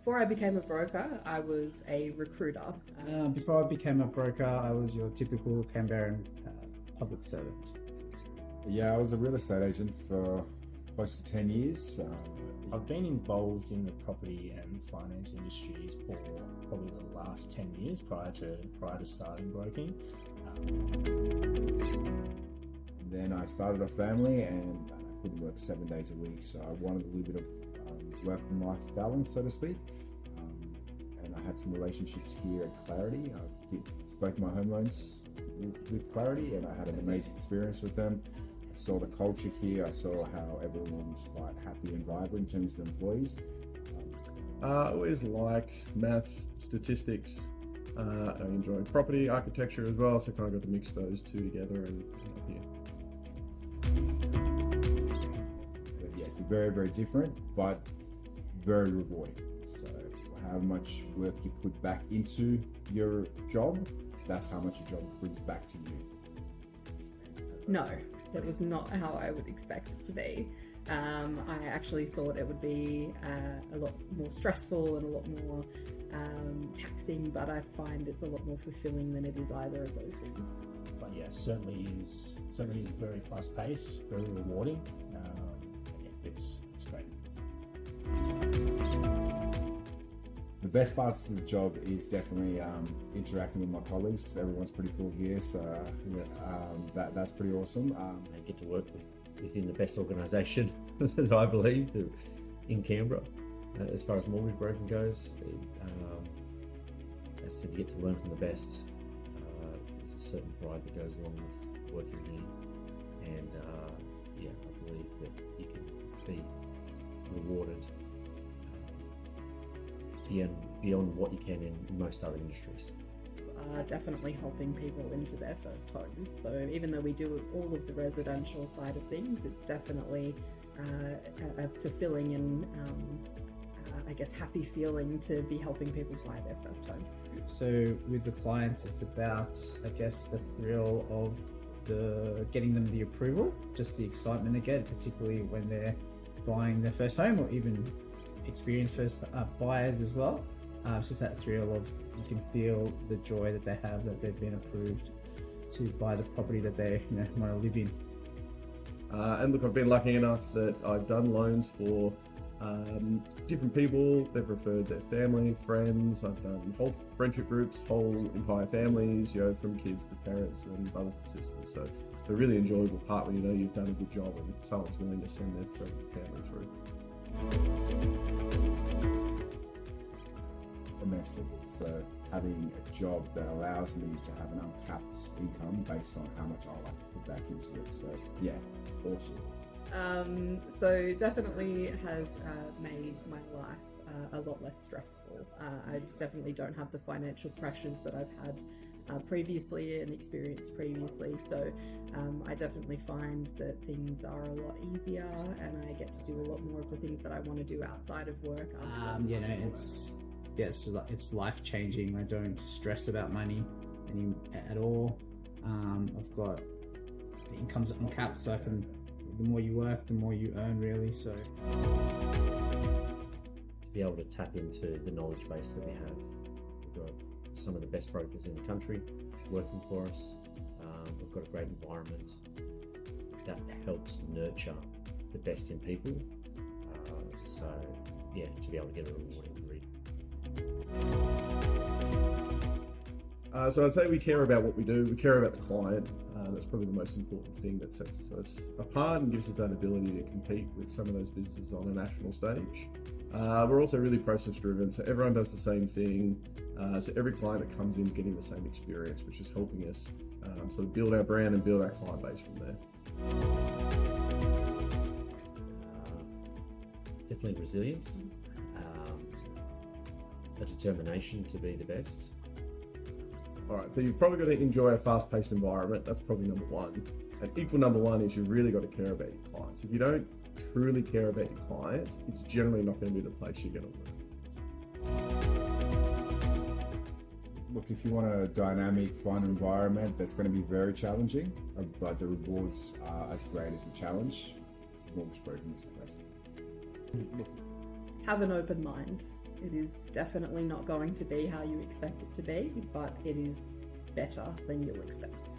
Before I became a broker, I was a recruiter. Before I became a broker, I was your typical Canberran public servant. Yeah, I was a real estate agent for close to 10 years. I've been involved in the property and finance industries for probably the last 10 years prior to starting broking. Then I started a family and I couldn't work 7 days a week, so I wanted a little bit of work and life balance, so to speak. And I had some relationships here at Clarity. I spoke my home loans with Clarity and I had an amazing experience with them. I saw the culture here, I saw how everyone was quite happy and vibrant in terms of employees. I always liked maths, statistics. I enjoy property, architecture as well, so kind of got to mix those two together and yeah. But yes, they're very, very different, but very rewarding. So how much work you put back into your job, that's how much your job brings back to you. No, that was not how I would expect it to be. I actually thought it would be a lot more stressful and a lot more taxing, but I find it's a lot more fulfilling than it is either of those things. But yeah, certainly is very fast paced, very rewarding. Yeah, it's great. The best parts of the job is definitely interacting with my colleagues. Everyone's pretty cool here, so that's pretty awesome. I get to work within the best organisation that I believe in Canberra as far as mortgage broking goes. As I said, you get to learn from the best. There's a certain pride that goes along with working here, and yeah, I believe that you can be rewarded beyond what you can in most other industries. Definitely helping people into their first homes. So even though we do all of the residential side of things, it's definitely a fulfilling and I guess happy feeling to be helping people buy their first home. So with the clients, it's about, I guess, the thrill of getting them the approval, just the excitement they get, particularly when they're buying their first home or even experienced first buyers as well. It's just that thrill of, you can feel the joy that they have that they've been approved to buy the property that they want to live in. And look, I've been lucky enough that I've done loans for different people. They've referred their family, friends. I've done whole friendship groups, whole entire families, from kids to parents and brothers and sisters. So it's a really enjoyable part when you've done a good job and someone's willing to send their friend and family through. Immensely. So having a job that allows me to have an uncapped income based on how much I like to put back into it. So yeah, awesome. So definitely has made my life a lot less stressful. I definitely don't have the financial pressures that I've had previously and experienced previously. So I definitely find that things are a lot easier and I get to do a lot more of the things that I want to do outside of work. It's life-changing. I don't stress about money at all. I've got the income's uncapped, so the more you work, the more you earn, really. So to be able to tap into the knowledge base that we have, we've got some of the best brokers in the country working for us. We've got a great environment that helps nurture the best in people. So yeah, to be able to get a rewarding career. So I'd say we care about what we do. We care about the client. That's probably the most important thing that sets us apart and gives us that ability to compete with some of those businesses on a national stage. We're also really process driven, so everyone does the same thing. So every client that comes in is getting the same experience, which is helping us sort of build our brand and build our client base from there. Definitely resilience, a determination to be the best. All right, so you've probably got to enjoy a fast-paced environment. That's probably number one. And equal number one is you've really got to care about your clients. If you don't truly care about your clients, it's generally not going to be the place you're going to work. Look, if you want a dynamic, fun environment that's going to be very challenging, but the rewards are as great as the challenge, mortgage broking is the place to be. Have an open mind. It is definitely not going to be how you expect it to be, but it is better than you'll expect.